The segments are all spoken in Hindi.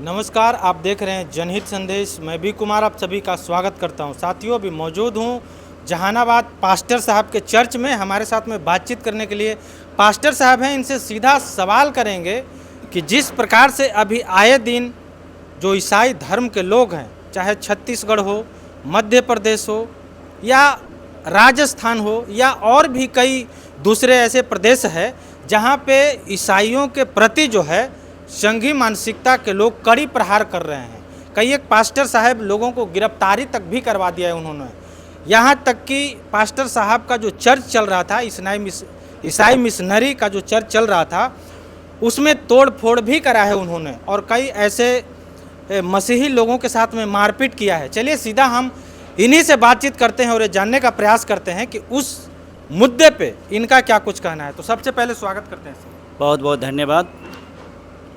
नमस्कार, आप देख रहे हैं जनहित संदेश। मैं भी कुमार आप सभी का स्वागत करता हूं। साथियों, अभी मौजूद हूं जहानाबाद पास्टर साहब के चर्च में। हमारे साथ में बातचीत करने के लिए पास्टर साहब हैं। इनसे सीधा सवाल करेंगे कि जिस प्रकार से अभी आए दिन जो ईसाई धर्म के लोग हैं, चाहे छत्तीसगढ़ हो, मध्य प्रदेश हो या राजस्थान हो या और भी कई दूसरे ऐसे प्रदेश है जहाँ पे ईसाइयों के प्रति जो है संघी मानसिकता के लोग कड़ी प्रहार कर रहे हैं। कई एक पास्टर साहब लोगों को गिरफ्तारी तक भी करवा दिया है उन्होंने। यहाँ तक कि पास्टर साहब का जो चर्च चल रहा था, ईसाई मिशनरी का जो चर्च चल रहा था, उसमें तोड़ फोड़ भी करा है उन्होंने और कई ऐसे मसीही लोगों के साथ में मारपीट किया है। चलिए सीधा हम इन्हीं से बातचीत करते हैं और ये जानने का प्रयास करते हैं कि उस मुद्दे पे इनका क्या कुछ कहना है। तो सबसे पहले स्वागत करते हैं सर। बहुत बहुत धन्यवाद।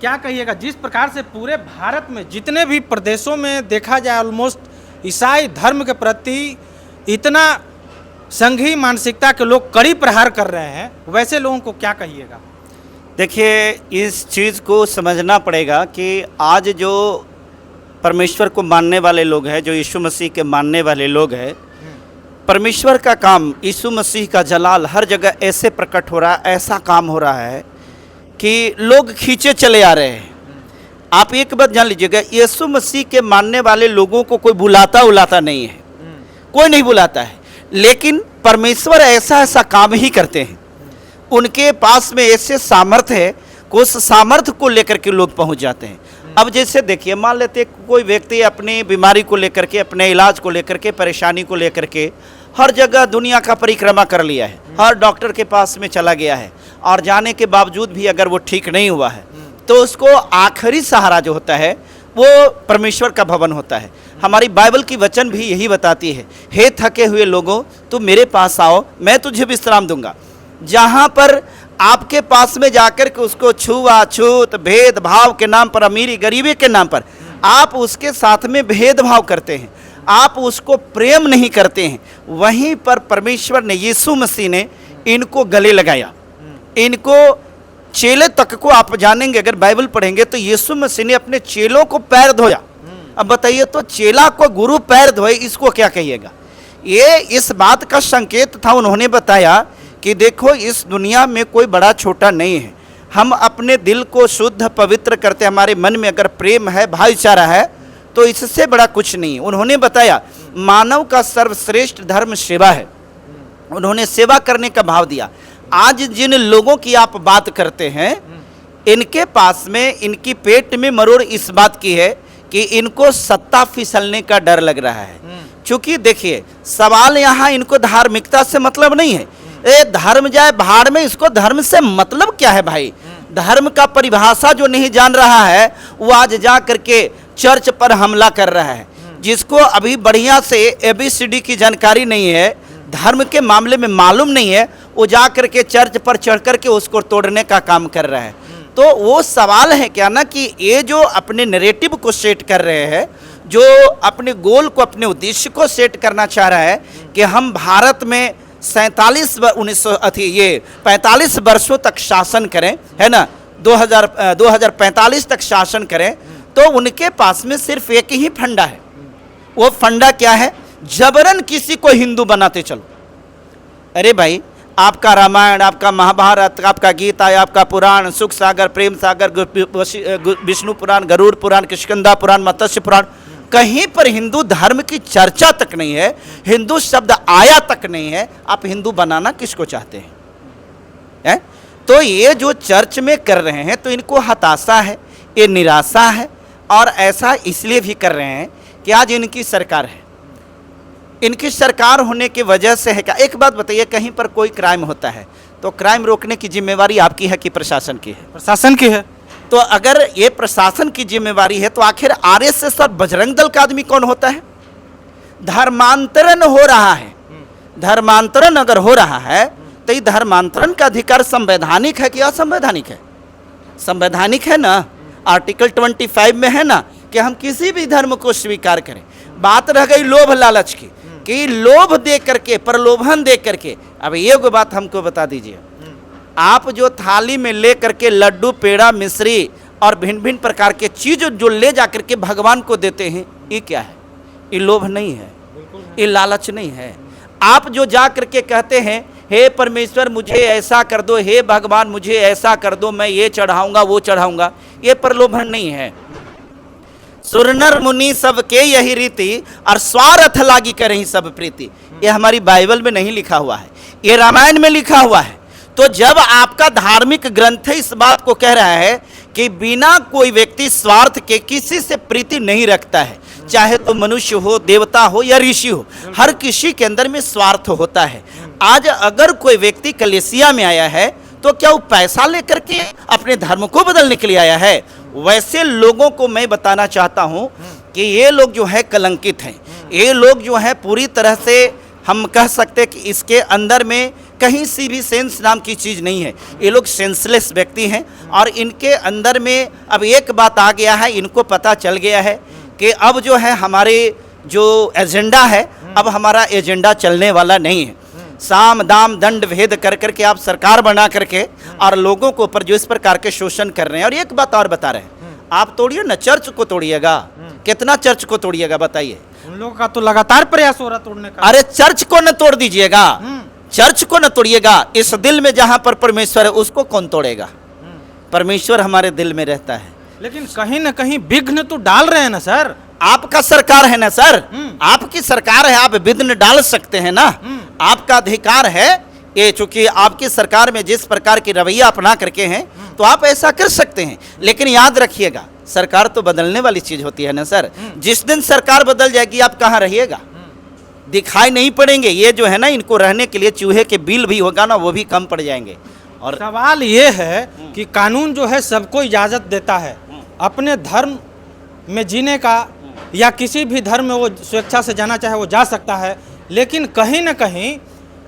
क्या कहिएगा, जिस प्रकार से पूरे भारत में जितने भी प्रदेशों में देखा जाए ऑलमोस्ट ईसाई धर्म के प्रति इतना संघी मानसिकता के लोग कड़ी प्रहार कर रहे हैं, वैसे लोगों को क्या कहिएगा? देखिए, इस चीज़ को समझना पड़ेगा कि आज जो परमेश्वर को मानने वाले लोग हैं, जो यीशु मसीह के मानने वाले लोग हैं, परमेश्वर का काम, यीशु मसीह का जलाल हर जगह ऐसे प्रकट हो रहा है, ऐसा काम हो रहा है कि लोग खींचे चले आ रहे हैं। आप एक बात जान लीजिएगा, यीशु मसीह के मानने वाले लोगों को कोई बुलाता नहीं है, कोई नहीं बुलाता है, लेकिन परमेश्वर ऐसा ऐसा काम ही करते हैं। उनके पास में ऐसे सामर्थ्य है कि उस सामर्थ्य को लेकर के लोग पहुंच जाते हैं। अब जैसे देखिए, मान लेते कोई व्यक्ति अपनी बीमारी को लेकर के, अपने इलाज को लेकर के, परेशानी को लेकर के हर जगह दुनिया का परिक्रमा कर लिया है, हर डॉक्टर के पास में चला गया है और जाने के बावजूद भी अगर वो ठीक नहीं हुआ है तो उसको आखिरी सहारा जो होता है वो परमेश्वर का भवन होता है। हमारी बाइबल की वचन भी यही बताती है, हे थके हुए लोगों, तुम मेरे पास आओ, मैं तुझे विश्राम दूंगा। जहाँ पर आपके पास में जाकर के उसको छुआछूत, भेदभाव के नाम पर, अमीरी गरीबी के नाम पर आप उसके साथ में भेदभाव करते हैं, आप उसको प्रेम नहीं करते हैं, वहीं पर परमेश्वर ने, यीशु मसीह ने इनको गले लगाया। इनको चेले तक को आप जानेंगे, अगर बाइबल पढ़ेंगे तो यीशु मसीह ने अपने चेलों को पैर धोया। अब बताइए, तो चेला को गुरु पैर धोए, इसको क्या कहिएगा? ये इस बात का संकेत था। उन्होंने बताया कि देखो, इस दुनिया में कोई बड़ा छोटा नहीं है, हम अपने दिल को शुद्ध पवित्र करते, हमारे मन में अगर प्रेम है, भाईचारा है, तो इससे बड़ा कुछ नहीं है। उन्होंने बताया मानव का सर्वश्रेष्ठ धर्म सेवा है। उन्होंने सेवा करने का भाव दिया। आज जिन लोगों की आप बात करते हैं, इनके पास में, इनकी पेट में मरोड़ इस बात की है कि इनको सत्ता फिसलने का डर लग रहा है। क्योंकि देखिए, सवाल यहाँ इनको धार्मिकता से मतलब नहीं है। ए धर्म जाए भाड़ में, इसको धर्म से मतलब क्या है भाई? धर्म का परिभाषा जो नहीं जान रहा है वो आज जा करके चर्च पर हमला कर रहा है। जिसको अभी बढ़िया से ABCD की जानकारी नहीं है, धर्म के मामले में मालूम नहीं है, वो जा करके चर्च पर चढ़ करके उसको तोड़ने का काम कर रहा है। तो वो सवाल है क्या ना कि ये जो अपने नैरेटिव को सेट कर रहे हैं, जो अपने गोल को, अपने उद्देश्य को सेट करना चाह रहा है कि हम भारत में 45 वर्षों तक शासन करें, है ना, 2045 तक शासन करें, तो उनके पास में सिर्फ एक ही फंडा है। वो फंडा क्या है? जबरन किसी को हिंदू बनाते चलो। अरे भाई, आपका रामायण, आपका महाभारत, आपका गीता, आपका पुराण, सुख सागर, प्रेम सागर, विष्णु पुराण, गरुड़ पुराण, किष्किंधा पुराण, मत्स्य पुराण, कहीं पर हिंदू धर्म की चर्चा तक नहीं है, हिंदू शब्द आया तक नहीं है। आप हिंदू बनाना किसको चाहते हैं? तो ये जो चर्च में कर रहे हैं, तो इनको हताशा है, ये निराशा है, और ऐसा इसलिए भी कर रहे हैं कि आज इनकी सरकार है। इनकी सरकार होने की वजह से है क्या? एक बात बताइए, कहीं पर कोई क्राइम होता है तो क्राइम रोकने की जिम्मेवारी आपकी है कि प्रशासन की है? प्रशासन की है। तो अगर ये प्रशासन की जिम्मेवारी है तो आखिर RSS और बजरंग दल का आदमी कौन होता है? धर्मांतरण हो रहा है। धर्मांतरण अगर हो रहा है तो ये धर्मांतरण का अधिकार संवैधानिक है कि असंवैधानिक है? संवैधानिक है ना। आर्टिकल 25 में है ना कि हम किसी भी धर्म को स्वीकार करें। बात रह गई लोभ लालच की, कि लोभ दे करके, प्रलोभन दे करके। अब ये कोई बात हमको बता दीजिए, आप जो थाली में ले करके लड्डू, पेड़ा, मिश्री और भिन्न भिन्न प्रकार के चीज जो ले जाकर के भगवान को देते हैं, ये क्या है? ये लोभ नहीं है, ये लालच नहीं है। आप जो जा करके कहते हैं हे परमेश्वर मुझे ऐसा कर दो, हे भगवान मुझे ऐसा कर दो, मैं ये चढ़ाऊंगा वो चढ़ाऊंगा, ये प्रलोभन नहीं है। सुरनर मुनि सबके यही रीति, और स्वार्थ लागी करें सब प्रीति। ये हमारी बाइबल में नहीं लिखा हुआ है, ये रामायण में लिखा हुआ है। तो जब आपका धार्मिक ग्रंथ इस बात को कह रहा है कि बिना कोई व्यक्ति स्वार्थ के किसी से प्रीति नहीं रखता है, चाहे तो मनुष्य हो, देवता हो या ऋषि हो, हर किसी के अंदर में स्वार्थ होता है। आज अगर कोई व्यक्ति कलेसिया में आया है तो क्या वो पैसा लेकर के अपने धर्म को बदलने के लिए आया है? वैसे लोगों को मैं बताना चाहता हूं कि ये लोग जो है कलंकित हैं। ये लोग जो है पूरी तरह से हम कह सकते हैं कि इसके अंदर में कहीं सी भी सेंस नाम की चीज़ नहीं है। ये लोग सेंसलेस व्यक्ति हैं और इनके अंदर में अब एक बात आ गया है, इनको पता चल गया है कि अब जो है हमारे जो एजेंडा है, अब हमारा एजेंडा चलने वाला नहीं है। साम दाम दंड भेद कर करके आप सरकार बना करके और लोगों को ऊपर जो इस प्रकार के शोषण कर रहे हैं। और एक बात और बता रहे हैं, आप तोड़िए ना, चर्च को तोड़िएगा, कितना चर्च को तोड़िएगा बताइए? उन लोगों का तो लगातार प्रयास हो रहा तोड़ने का। अरे चर्च को न तोड़ दीजिएगा, चर्च को न तोड़िएगा। इस दिल में जहां पर परमेश्वर है उसको कौन तोड़ेगा? परमेश्वर हमारे दिल में रहता है। लेकिन कहीं ना कहीं विघ्न तो डाल रहे हैं ना सर। आपका सरकार है ना सर, आपकी सरकार है, आप विघ्न डाल सकते हैं ना, आपका अधिकार है ये। चूंकि आपकी सरकार में जिस प्रकार की रवैया अपना करके हैं तो आप ऐसा कर सकते हैं। लेकिन याद रखिएगा, सरकार तो बदलने वाली चीज होती है ना सर। जिस दिन सरकार बदल जाएगी आप कहाँ रहिएगा? दिखाई नहीं पड़ेंगे। ये जो है ना, इनको रहने के लिए चूहे के बिल भी होगा ना, वो भी कम पड़ जाएंगे। और सवाल ये है कि कानून जो है सबको इजाजत देता है अपने धर्म में जीने का, या किसी भी धर्म में वो स्वेच्छा से जाना चाहे वो जा सकता है। लेकिन कहीं ना कहीं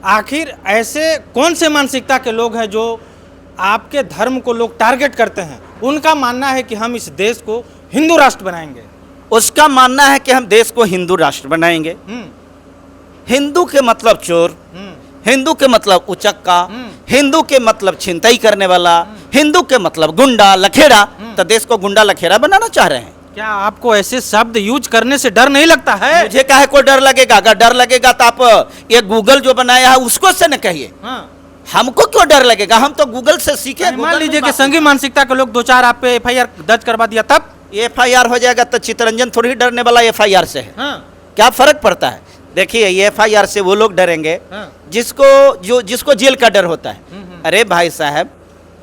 आखिर ऐसे कौन से मानसिकता के लोग हैं जो आपके धर्म को लोग टारगेट करते हैं? उनका मानना है कि हम इस देश को हिंदू राष्ट्र बनाएंगे। उसका मानना है कि हम देश को हिंदू राष्ट्र बनाएंगे। हिंदू के मतलब चोर, हिंदू के मतलब उचक्का, हिंदू के मतलब छिनतई करने वाला, हिंदू के मतलब गुंडा लखेड़ा। तो देश को गुंडा लखेड़ा बनाना चाह रहे हैं। क्या आपको ऐसे शब्द यूज करने से डर नहीं लगता है? मुझे काहे को डर लगेगा? अगर डर लगेगा तो आप ये गूगल जो बनाया है उसको से न कहिए। हमको क्यों डर लगेगा? हम तो गूगल से सीखे। मान लीजिए कि संघी मानसिकता के लोग 2-4 आप पे FIR दर्ज करवा दिया, तब FIR हो जाएगा तो चित्तरंजन थोड़ी डरने वाला FIR से है। क्या फर्क पड़ता है? देखिए, ये FIR से वो लोग डरेंगे जिसको जेल का डर होता है। अरे भाई साहब,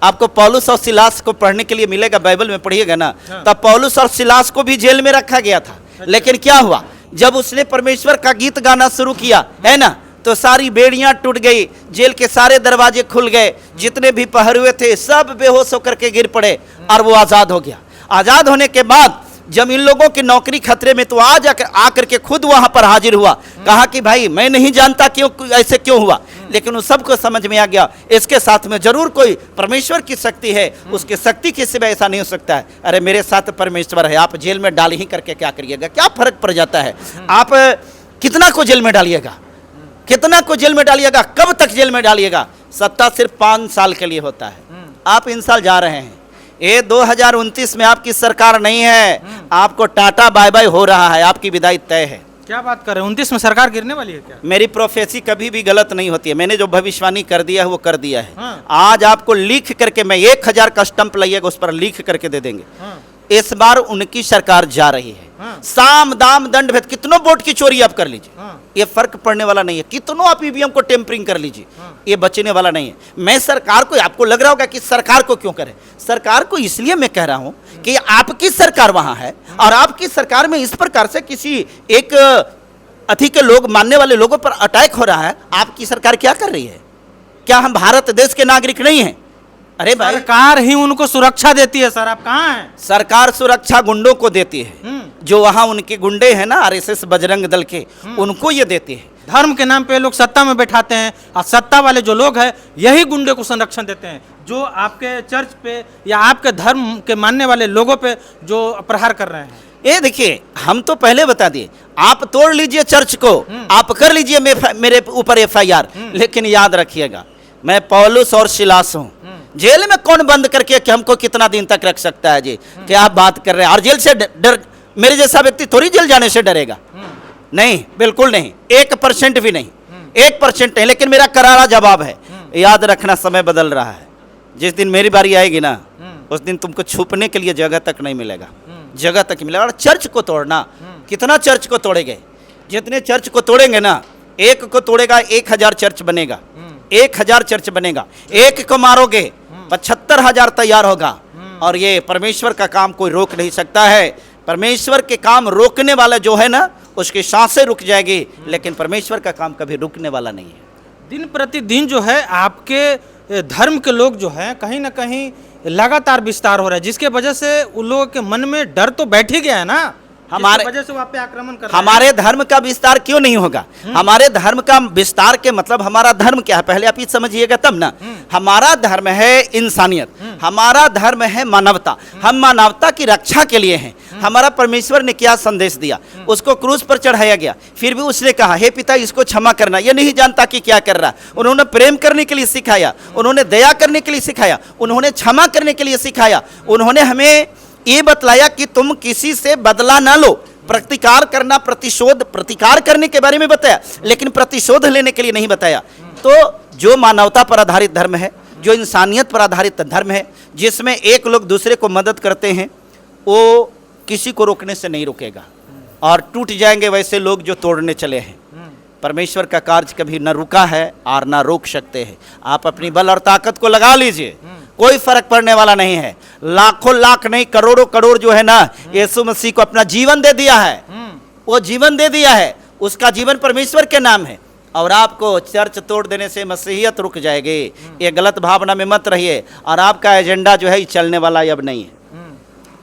आपको पौलुस और सिलास को पढ़ने के लिए मिलेगा, बाइबल में पढ़िएगा ना, तब पौलुस और सिलास को भी जेल में रखा गया था। लेकिन क्या हुआ? जब उसने परमेश्वर का गीत गाना शुरू किया है ना, तो सारी बेड़ियां टूट गई, जेल के सारे दरवाजे खुल गए, जितने भी पहरुए थे सब बेहोश होकर के गिर पड़े और वो आजाद हो गया। आजाद होने के बाद जब इन लोगों की नौकरी खतरे में, तो आज आकर के खुद वहां पर हाजिर हुआ, कहा कि भाई मैं नहीं जानता क्यों ऐसे क्यों हुआ, लेकिन उन सबको समझ में आ गया इसके साथ में जरूर कोई परमेश्वर की शक्ति है, उसकी शक्ति के सिवा ऐसा नहीं हो सकता है। अरे मेरे साथ परमेश्वर है, आप जेल में डाल ही करके क्या करिएगा? क्या फर्क पड़ जाता है? आप कितना को जेल में डालिएगा? कितना को जेल में डालिएगा? कब तक जेल में डालिएगा? सत्ता सिर्फ 5 साल के लिए होता है। आप इन साल जा रहे हैं, ये 2029 में आपकी सरकार नहीं है, आपको टाटा बाय बाय हो रहा है, आपकी विदाई तय है। क्या बात कर रहे हैं? 29 में सरकार गिरने वाली है क्या? मेरी प्रोफेसी कभी भी गलत नहीं होती है। मैंने जो भविष्यवाणी कर दिया है वो कर दिया है। आज आपको लिख करके, मैं 1000 का स्टंप लाइएगा उस पर लिख करके दे देंगे। इस बार उनकी सरकार जा रही है। साम दाम दंड भेद, कितनों वोट की चोरी आप कर लीजिए, ये फर्क पड़ने वाला नहीं है। कितनों आप ईवीएम को टेम्परिंग कर लीजिए, ये बचने वाला नहीं है। मैं सरकार को, आपको लग रहा होगा कि सरकार को क्यों करें, सरकार को इसलिए मैं कह रहा हूं कि आपकी सरकार वहां है और आपकी सरकार में इस प्रकार से किसी एक अति के लोग, मानने वाले लोगों पर अटैक हो रहा है। आपकी सरकार क्या कर रही है? क्या हम भारत देश के नागरिक नहीं हैं? अरे भाई, सरकार ही उनको सुरक्षा देती है सर, आप कहाँ हैं? सरकार सुरक्षा गुंडों को देती है, जो वहां उनके गुंडे हैं ना, RSS बजरंग दल के, उनको ये देती है। धर्म के नाम पे लोग सत्ता में बैठाते हैं और सत्ता वाले जो लोग हैं यही गुंडे को संरक्षण देते हैं, जो आपके चर्च पे या आपके धर्म के मानने वाले लोगों पे जो प्रहार कर रहे हैं। ये देखिए, हम तो पहले बता दिए, आप तोड़ लीजिए चर्च को, आप कर लीजिए मेरे ऊपर FIR, लेकिन याद रखिएगा मैं पौलुस और सिलास हूं। जेल में कौन बंद करके कि हमको कितना दिन तक रख सकता है जी? क्या आप बात कर रहे हैं? और जेल से डर मेरे जैसा व्यक्ति थोड़ी जेल जाने से डरेगा? नहीं, बिल्कुल नहीं, 1% भी नहीं, 1% नहीं। लेकिन मेरा करारा जवाब है, याद रखना समय बदल रहा है। जिस दिन मेरी बारी आएगी ना, उस दिन तुमको छुपने के लिए जगह तक नहीं मिलेगा, जगह तक मिलेगा। और चर्च को तोड़ना, कितना चर्च को तोड़ेंगे? जितने चर्च को तोड़ेंगे ना, एक को तोड़ेगा 1000 चर्च बनेगा, 1000 चर्च बनेगा। एक को मारोगे 75,000 तैयार होगा। और ये परमेश्वर का काम कोई रोक नहीं सकता है। परमेश्वर के काम रोकने वाला जो है ना, उसकी सांसें रुक जाएगी, लेकिन परमेश्वर का काम कभी रुकने वाला नहीं है। दिन प्रतिदिन जो है आपके धर्म के लोग जो हैं कहीं ना कहीं लगातार विस्तार हो रहा है, जिसके वजह से उन लोगों के मन में डर तो बैठ ही गया है ना, हमारे वजह से वो आप पे आक्रमण कर रहे हैं। हमारे धर्म का विस्तार क्यों नहीं होगा? हमारे धर्म का विस्तार के मतलब हमारा धर्म क्या है, पहले आप ये समझिएगा तब ना। हमारा धर्म है इंसानियत, हमारा धर्म है मानवता। हम मानवता की रक्षा के लिए हैं। हमारा परमेश्वर ने क्या संदेश दिया? उसको क्रूस पर चढ़ाया गया, फिर भी उसने कहा हे पिता इसको क्षमा करना। ये नहीं जानता कि क्या कर रहा है। उन्होंने प्रेम करने के लिए सिखाया, उन्होंने दया करने के लिए सिखाया, उन्होंने क्षमा करने के लिए सिखाया। उन्होंने हमें ये बतलाया कि तुम किसी से बदला ना लो, प्रतिकार करना, प्रतिकार करने के बारे में बताया, लेकिन प्रतिशोध लेने के लिए नहीं बताया। तो जो मानवता पर आधारित धर्म है, जो इंसानियत पर आधारित धर्म है, जिसमें एक लोग दूसरे को मदद करते हैं, वो किसी को रोकने से नहीं रुकेगा। और टूट जाएंगे वैसे लोग जो तोड़ने चले हैं। परमेश्वर का कार्य कभी न रुका है और न रोक सकते हैं। आप अपनी बल और ताकत को लगा लीजिए, कोई फर्क पड़ने वाला नहीं है। लाखों लाख नहीं, करोड़ों करोड़ जो है ना, यीशु मसीह को अपना जीवन दे दिया है। वो जीवन दे दिया है, उसका जीवन परमेश्वर के नाम है। और आपको चर्च तोड़ देने से मसीहियत रुक जाएगी। ये गलत भावना में मत रहिए। और आपका एजेंडा जो है ये चलने वाला अब नहीं है।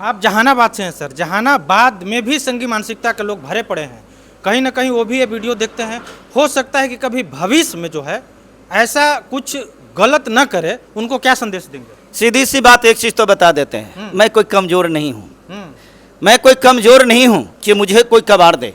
आप जहानाबाद से हैं सर, जहानाबाद में भी संघी मानसिकता के लोग भरे पड़े हैं। कहीं ना कहीं वो भी ये वीडियो देखते हैं। हो सकता है कि कभी भविष्य में जो है ऐसा कुछ गलत न करे, उनको क्या संदेश देंगे? सीधी सी बात एक चीज तो बता देते हैं, मैं कोई कमजोर नहीं हूँ। मैं कोई कमजोर नहीं हूँ कि मुझे कोई कबाड़ दे।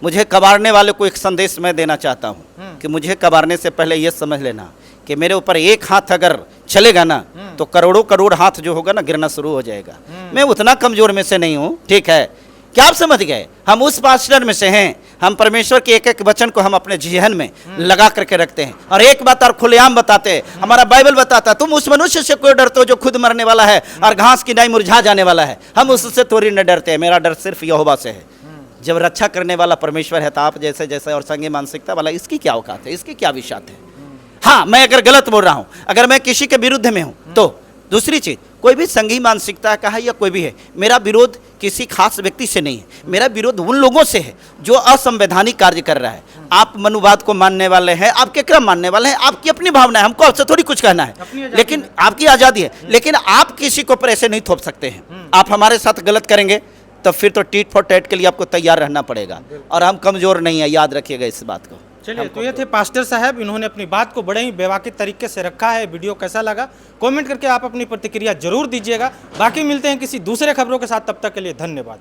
मुझे कबाड़ने वाले को एक संदेश मैं देना चाहता हूँ कि मुझे कबाड़ने से पहले ये समझ लेना कि मेरे ऊपर एक हाथ अगर चलेगा ना, तो करोड़ों करोड़ हाथ जो होगा ना गिरना शुरू हो जाएगा। मैं उतना कमजोर में से नहीं हूँ, ठीक है? क्या आप समझ गए? हम उस पास्टर में से हैं। हम परमेश्वर के एक एक वचन को हम अपने जीवन में लगा करके रखते हैं। और एक बात और खुलेआम बताते हैं, हमारा बाइबल बताता है तुम उस मनुष्य से क्यों डरते हो जो खुद मरने वाला है और घास की नाई मुरझा जाने वाला है। हम उससे थोड़ी न डरते हैं। मेरा डर सिर्फ यहोवा से है। जब रक्षा करने वाला परमेश्वर है, तो आप जैसे जैसे और संगी मानसिकता वाला, इसकी क्या औकात है, इसकी क्या विशात है? हाँ, मैं अगर गलत बोल रहा हूँ, अगर मैं किसी के विरुद्ध में हूँ, तो दूसरी चीज, कोई भी संघी मानसिकता का है या कोई भी है, मेरा विरोध किसी खास व्यक्ति से नहीं है। मेरा विरोध उन लोगों से है जो असंवैधानिक कार्य कर रहा है। आप मनुवाद को मानने वाले हैं, आपके क्रम मानने वाले हैं, आपकी अपनी भावना है, हमको आपसे थोड़ी कुछ कहना है, लेकिन आपकी आज़ादी है। लेकिन आप किसी को पर ऐसे नहीं थोप सकते हैं। आप हमारे साथ गलत करेंगे तो फिर तो टीट फॉर टैट के लिए आपको तैयार रहना पड़ेगा। और हम कमजोर नहीं है, याद रखिएगा इस बात को। चलिए, तो ये थे पास्टर साहब। इन्होंने अपनी बात को बड़े ही बेबाकी तरीके से रखा है। वीडियो कैसा लगा कमेंट करके आप अपनी प्रतिक्रिया जरूर दीजिएगा। बाकी मिलते हैं किसी दूसरे खबरों के साथ, तब तक के लिए धन्यवाद।